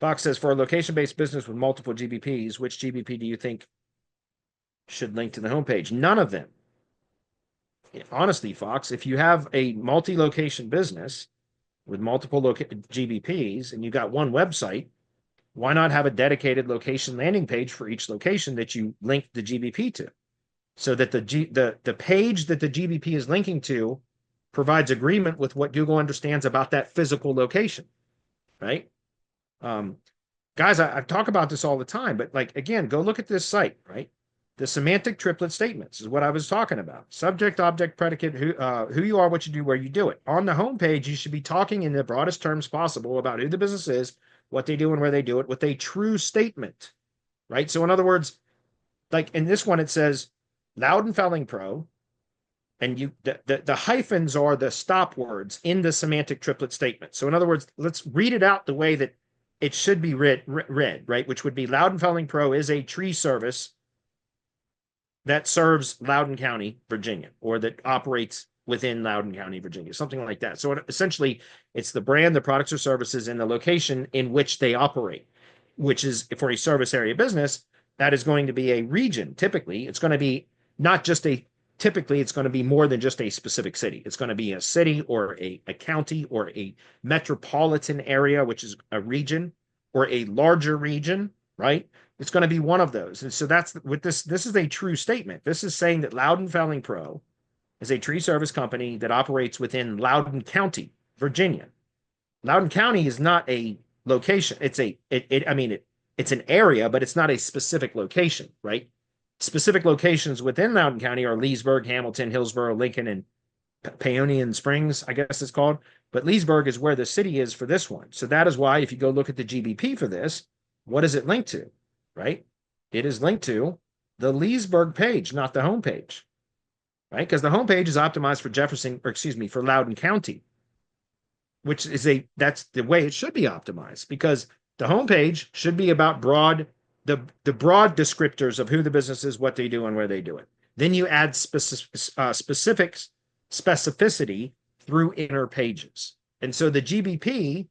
Fox says, for a location-based business with multiple GBPs, which GBP do you think should link to the homepage? None of them. Honestly, Fox, if you have a multi-location business with multiple GBPs and you got one website, why not have a dedicated location landing page for each location that you link the GBP to, so that the page that the GBP is linking to provides agreement with what Google understands about that physical location, right? Guys, I talk about this all the time, but like, again, go look at this site, right? The semantic triplet statements is what I was talking about. Subject, object, predicate, who you are, what you do, where you do it. On the homepage, you should be talking in the broadest terms possible about who the business is, what they do and where they do it, with a true statement, right? So in other words, like in this one, it says Loudon Felling Pro, and the hyphens are the stop words in the semantic triplet statement. So in other words, let's read it out the way that it should be read, right? Which would be Loudon Felling Pro is a tree service that serves Loudoun County, Virginia, or that operates within Loudoun County, Virginia, something like that. So essentially, it's the brand, the products or services, and the location in which they operate, which is, for a service area business, that is going to be a region. Typically, it's going to be not just typically, it's going to be more than just a specific city. It's going to be a city or a county or a metropolitan area, which is a region, or a larger region, right? It's going to be one of those. And so that's with this is a true statement. This is saying that Loudon Felling Pro is a tree service company that operates within Loudoun County, Virginia. Loudoun County is not a location. It's an area, but it's not a specific location, right? Specific locations within Loudoun County are Leesburg, Hamilton, Hillsborough, Lincoln, and Paonian Springs, I guess it's called. But Leesburg is where the city is for this one. So that is why if you go look at the GBP for this, what is it linked to, right? It is linked to the Leesburg page, not the home page, right? Because the home page is optimized for for Loudoun County, which is that's the way it should be optimized, because the home page should be about the broad descriptors of who the business is, what they do, and where they do it. Then you add specificity through inner pages. And so the GBP,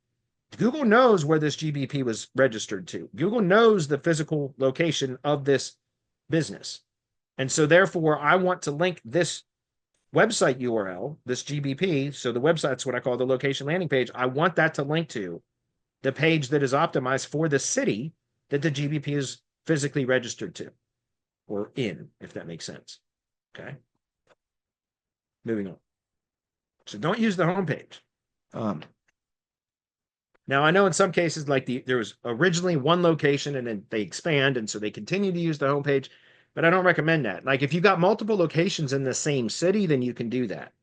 Google knows where this GBP was registered to. Google knows the physical location of this business. And so therefore, I want to link this website URL, this GBP. So the website's what I call the location landing page. I want that to link to the page that is optimized for the city that the GBP is physically registered to, or in, if that makes sense. Okay. Moving on. So don't use the homepage. Now, I know in some cases, like there was originally one location and then they expand, and so they continue to use the homepage, but I don't recommend that. Like if you've got multiple locations in the same city, then you can do that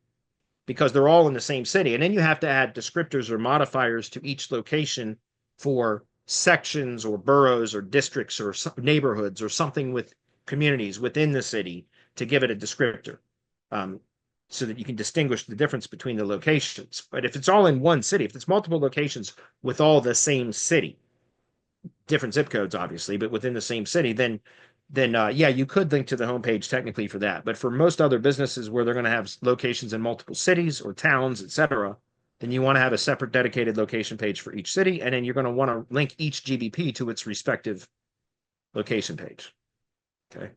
because they're all in the same city. And then you have to add descriptors or modifiers to each location for sections or boroughs or districts or neighborhoods or something with communities within the city to give it a descriptor. So that you can distinguish the difference between the locations. But if it's all in one city, if it's multiple locations with all the same city, different zip codes, obviously, but within the same city, then yeah, you could link to the homepage technically for that. But for most other businesses where they're going to have locations in multiple cities or towns, etc., then you want to have a separate dedicated location page for each city, and then you're going to want to link each GBP to its respective location page. Okay.